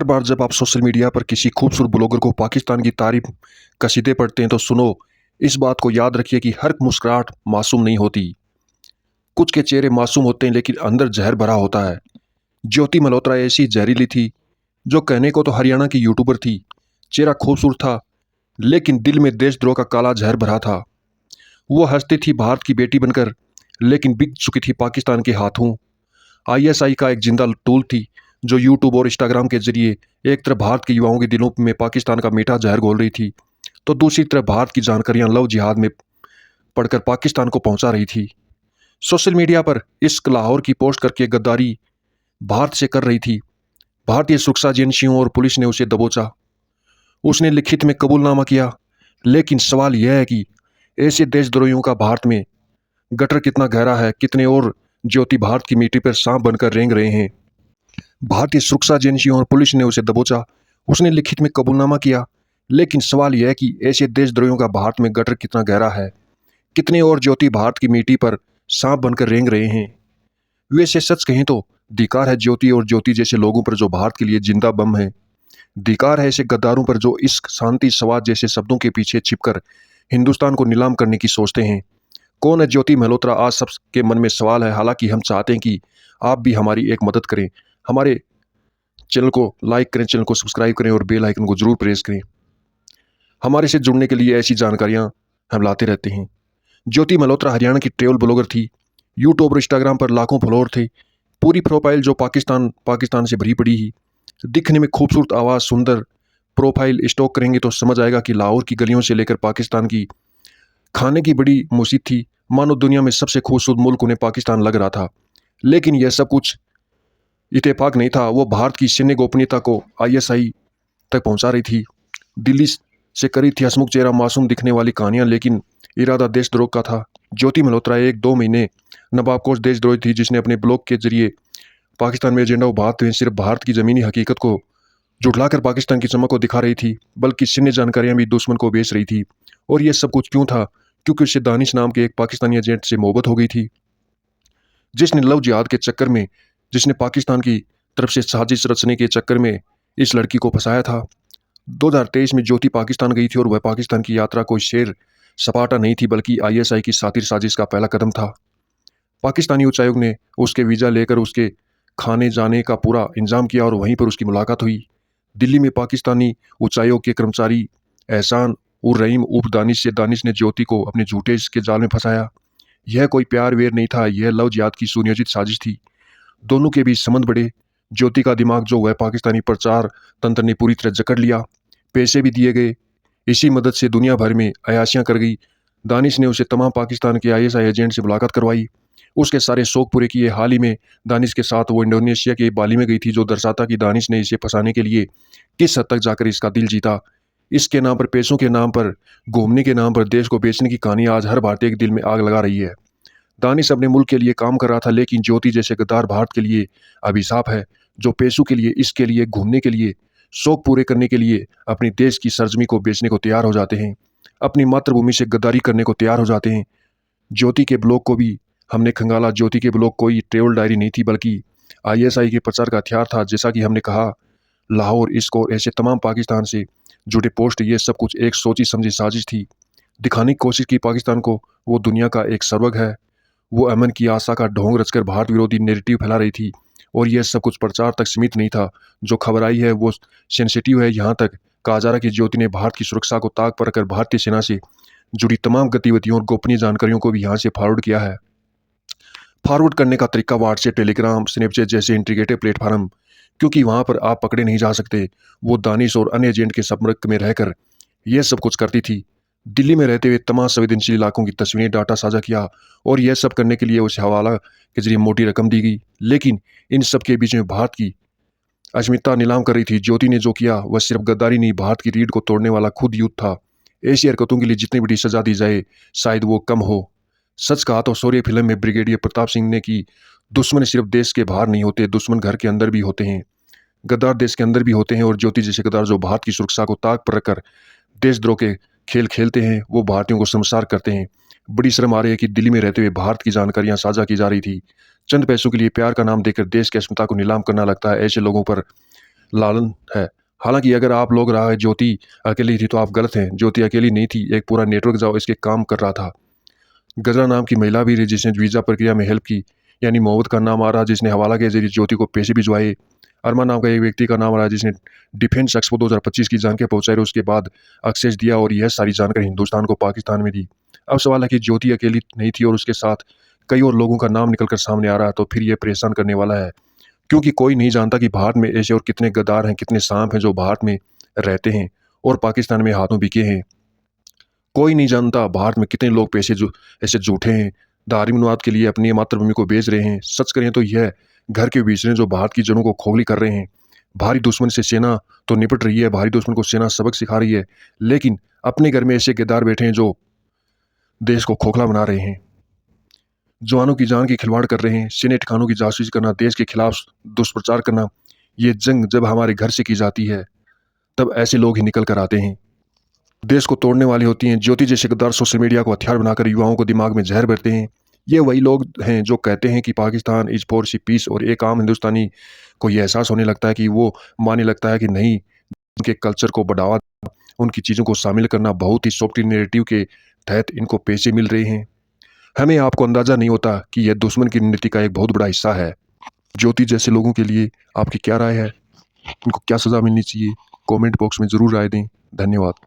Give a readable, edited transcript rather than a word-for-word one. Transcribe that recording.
बार जब आप social media पर किसी खूबसूरत ब्लॉगर को पाकिस्तान की तारीफ कसीदे पढ़ते हैं तो सुनो, इस बात को याद रखिए कि हर मुस्कुराहट मासूम नहीं होती। कुछ के चेहरे मासूम होते हैं लेकिन अंदर जहर भरा होता है। ज्योति मल्होत्रा ऐसी जहरीली थी जो कहने को तो हरियाणा की यूट्यूबर थी। चेहरा खूबसूरत था लेकिन दिल में देशद्रोह का काला जहर भरा था। वो हंसती थी भारत की बेटी बनकर लेकिन बिक चुकी थी पाकिस्तान के हाथों। आईएसआई का एक जिंदा टूल थी जो यूट्यूब और इंस्टाग्राम के जरिए एक तरफ भारत के युवाओं के दिलों में पाकिस्तान का मीठा जहर घोल रही थी तो दूसरी तरफ भारत की जानकारियां लव जिहाद में पढ़कर पाकिस्तान को पहुंचा रही थी। सोशल मीडिया पर इश्क लाहौर की पोस्ट करके गद्दारी भारत से कर रही थी। भारतीय सुरक्षा एजेंसियों और पुलिस ने उसे दबोचा। उसने लिखित में कबूलनामा किया, लेकिन सवाल यह है कि ऐसे देशद्रोहियों का भारत में गटर कितना गहरा है। कितने और ज्योति भारत की मिट्टी पर सांप बनकर रेंग रहे हैं। भारतीय सुरक्षा एजेंसियों और पुलिस ने उसे दबोचा। उसने लिखित में कबूलनामा किया, लेकिन सवाल यह है कि ऐसे देशद्रोहियों का भारत में गटर कितना गहरा है। कितने और ज्योति भारत की मिट्टी पर सांप बनकर रेंग रहे हैं। वैसे सच कहें तो धिक्कार है ज्योति और ज्योति जैसे लोगों पर जो भारत के लिए जिंदा बम है। धिक्कार है ऐसे गद्दारों पर जो इश्क, शांति, स्वाद जैसे शब्दों के पीछे छिपकर हिंदुस्तान को नीलाम करने की सोचते हैं। कौन है ज्योति मल्होत्रा, आज सबके मन में सवाल है। हालांकि हम चाहते हैं कि आप भी हमारी एक मदद करें। हमारे चैनल को लाइक करें, चैनल को सब्सक्राइब करें और बेल आइकन को जरूर प्रेस करें। हमारे से जुड़ने के लिए ऐसी जानकारियां हम लाते रहते हैं। ज्योति मल्होत्रा हरियाणा की ट्रेवल ब्लॉगर थी। यूट्यूब और इंस्टाग्राम पर लाखों फॉलोअर थे। पूरी प्रोफाइल जो पाकिस्तान से भरी पड़ी ही। दिखने में खूबसूरत, आवाज़ सुंदर। प्रोफाइल स्टॉक करेंगे तो समझ आएगा कि लाहौर की गलियों से लेकर पाकिस्तान की खाने की बड़ी मुसीबत थी। मानो दुनिया में सबसे खूबसूरत मुल्क उन्हें पाकिस्तान लग रहा था। लेकिन यह सब कुछ इत्तेफाक नहीं था। वो भारत की सैन्य गोपनीयता को आईएसआई तक पहुंचा रही थी। दिल्ली से करी थी हंसमुख चेहरा, मासूम दिखने वाली कहानियां, लेकिन इरादा देशद्रोह का था। ज्योति मल्होत्रा एक 2 महीने नवाबपोश देशद्रोही थी जिसने अपने ब्लॉग के जरिए पाकिस्तान में एजेंडा उभारते हुए सिर्फ भारत की ज़मीनी हकीकत को जुटलाकर पाकिस्तान की चमक को दिखा रही थी, बल्कि सैन्य जानकारियां भी दुश्मन को बेच रही थी। और यह सब कुछ क्यों था? क्योंकि उससे दानिश नाम के एक पाकिस्तानी एजेंट से मोहब्बत हो गई थी, जिसने लव जिहाद के चक्कर में, जिसने पाकिस्तान की तरफ से साजिश रचने के चक्कर में इस लड़की को फंसाया था। 2023 में ज्योति पाकिस्तान गई थी और वह पाकिस्तान की यात्रा कोई शेर सपाटा नहीं थी, बल्कि आईएसआई की सातिर साजिश का पहला कदम था। पाकिस्तानी उच्चायोग ने उसके वीज़ा लेकर उसके खाने जाने का पूरा इंतजाम किया और वहीं पर उसकी मुलाकात हुई। दिल्ली में पाकिस्तानी उच्चायोग के कर्मचारी एहसान उर रहीम उर्फ दानिश ने ज्योति को अपने झूठे इसके जाल में फंसाया। यह कोई प्यार वेर नहीं था, यह लव जिहाद की सुनियोजित साजिश थी। दोनों के बीच संबंध बढ़े। ज्योति का दिमाग जो वह पाकिस्तानी प्रचार तंत्र ने पूरी तरह जकड़ लिया। पैसे भी दिए गए। इसी मदद से दुनिया भर में अयाशियाँ कर गई। दानिश ने उसे तमाम पाकिस्तान के आईएसआई एजेंट से मुलाकात करवाई, उसके सारे शौक पूरे किए। हाल ही में दानिश के साथ वो इंडोनेशिया के बाली में गई थी, जो दर्शाता कि दानिश ने इसे फंसाने के लिए किस हद तक जाकर इसका दिल जीता। इसके नाम पर, पैसों के नाम पर, घूमने के नाम पर देश को बेचने की कहानी आज हर भारतीय के दिल में आग लगा रही है। दानिश अपने मुल्क के लिए काम कर रहा था, लेकिन ज्योति जैसे गद्दार भारत के लिए अभिशाप है, जो पैसों के लिए, इसके लिए, घूमने के लिए, शौक पूरे करने के लिए अपनी देश की सरजमी को बेचने को तैयार हो जाते हैं, अपनी मातृभूमि से गद्दारी करने को तैयार हो जाते हैं। ज्योति के ब्लॉग को भी हमने खंगाला। ज्योति के ब्लॉग कोई ट्रेवल डायरी नहीं थी, बल्कि आईएसआई के प्रचार का हथियार था। जैसा कि हमने कहा, लाहौर, इसको, ऐसे तमाम पाकिस्तान से जुड़े पोस्ट, ये सब कुछ एक सोची समझी साजिश थी। दिखाने की कोशिश की पाकिस्तान को वो दुनिया का एक सर्वग है। वो अमन की आशा का ढोंग रचकर भारत विरोधी नैरेटिव फैला रही थी। और यह सब कुछ प्रचार तक सीमित नहीं था। जो खबर आई है वो सेंसिटिव है। यहाँ तक कहा जा रहा है कि ज्योति ने भारत की सुरक्षा को ताक पर रखकर भारतीय सेना से जुड़ी तमाम गतिविधियों और गोपनीय जानकारियों को भी यहाँ से फॉरवर्ड किया है। फॉरवर्ड करने का तरीका व्हाट्सएप, टेलीग्राम, स्नैपचैट जैसे इंटीग्रेटेड प्लेटफॉर्म, क्योंकि वहाँ पर आप पकड़े नहीं जा सकते। वो दानिश और अन्य एजेंट के संपर्क में रहकर यह सब कुछ करती थी। दिल्ली में रहते हुए तमाम संवेदनशील इलाकों की तस्वीरें, डाटा साझा किया और यह सब करने के लिए उसे हवाला के जरिए मोटी रकम दी गई। लेकिन इन सब के बीच में भारत की अस्मिता नीलाम कर रही थी। ज्योति ने जो किया वह सिर्फ गद्दारी नहीं, भारत की रीढ़ को तोड़ने वाला खुद युद्ध था। ऐसी हरकतों के लिए जितनी बड़ी सजा दी जाए शायद वो कम हो। सच कहा तो शौर्य फिल्म में ब्रिगेडियर प्रताप सिंह ने कि दुश्मन सिर्फ देश के बाहर नहीं होते, दुश्मन घर के अंदर भी होते हैं। गद्दार देश के अंदर भी होते हैं। और ज्योति जैसे गद्दार जो भारत की सुरक्षा को ताक पर रखकर देशद्रोह के खेल खेलते हैं, वो भारतीयों को शर्मसार करते हैं। बड़ी शर्म आ रही है कि दिल्ली में रहते हुए भारत की जानकारियां साझा की जा रही थी। चंद पैसों के लिए प्यार का नाम देकर देश की अस्मिता को नीलाम करना लगता है। ऐसे लोगों पर लालन है। हालांकि अगर आप लोग रहा है ज्योति अकेली थी तो आप गलत हैं। ज्योति अकेली नहीं थी, एक पूरा नेटवर्क जो इसके काम कर रहा था। गजरा नाम की महिला भी रही जिसने वीज़ा प्रक्रिया में हेल्प की, यानी मोहब्बत का नाम आ रहा जिसने हवाला के जरिए ज्योति को पैसे भिजवाए। अरमा नाम का एक व्यक्ति का नाम आ रहा जिसने डिफेंस एक्सपो 2025 की जानकारी पहुंचाई और उसके बाद एक्सेस दिया और यह सारी जानकारी हिंदुस्तान को पाकिस्तान में दी। अब सवाल है कि ज्योति अकेली नहीं थी और उसके साथ कई और लोगों का नाम निकल कर सामने आ रहा है, तो फिर यह परेशान करने वाला है, क्योंकि कोई नहीं जानता कि भारत में ऐसे और कितने गद्दार हैं, कितने सांप हैं जो भारत में रहते हैं और पाकिस्तान में हाथों बिके हैं। कोई नहीं जानता भारत में कितने लोग पैसे जो ऐसे झूठे हैं, धार्मिक मनुवाद के लिए अपनी मातृभूमि को बेच रहे हैं। सच करें तो यह घर के बीच जो भारत की जड़ों को खोखली कर रहे हैं। भारी दुश्मन से सेना तो निपट रही है, भारी दुश्मन को सेना सबक सिखा रही है, लेकिन अपने घर में ऐसे गद्दार बैठे हैं जो देश को खोखला बना रहे हैं, जवानों की जान की खिलवाड़ कर रहे हैं। सीनेट खानों की जासूसी करना, देश के खिलाफ दुष्प्रचार करना, ये जंग जब हमारे घर से की जाती है तब ऐसे लोग ही निकल कर आते हैं, देश को तोड़ने वाली होती हैं। ज्योति जैसे गद्दार सोशल मीडिया को हथियार बनाकर युवाओं को दिमाग में जहर भरते हैं। ये वही लोग हैं जो कहते हैं कि पाकिस्तान इज फॉर सी पीस, और एक आम हिंदुस्तानी को यह एहसास होने लगता है कि वो मानने लगता है कि नहीं, उनके कल्चर को बढ़ावा, उनकी चीज़ों को शामिल करना बहुत ही सॉफ्ट नैरेटिव के तहत इनको पैसे मिल रहे हैं। हमें आपको अंदाज़ा नहीं होता कि यह दुश्मन की नीति का एक बहुत बड़ा हिस्सा है। ज्योति जैसे लोगों के लिए आपकी क्या राय है? इनको क्या सज़ा मिलनी चाहिए? कमेंट बॉक्स में ज़रूर राय दें। धन्यवाद।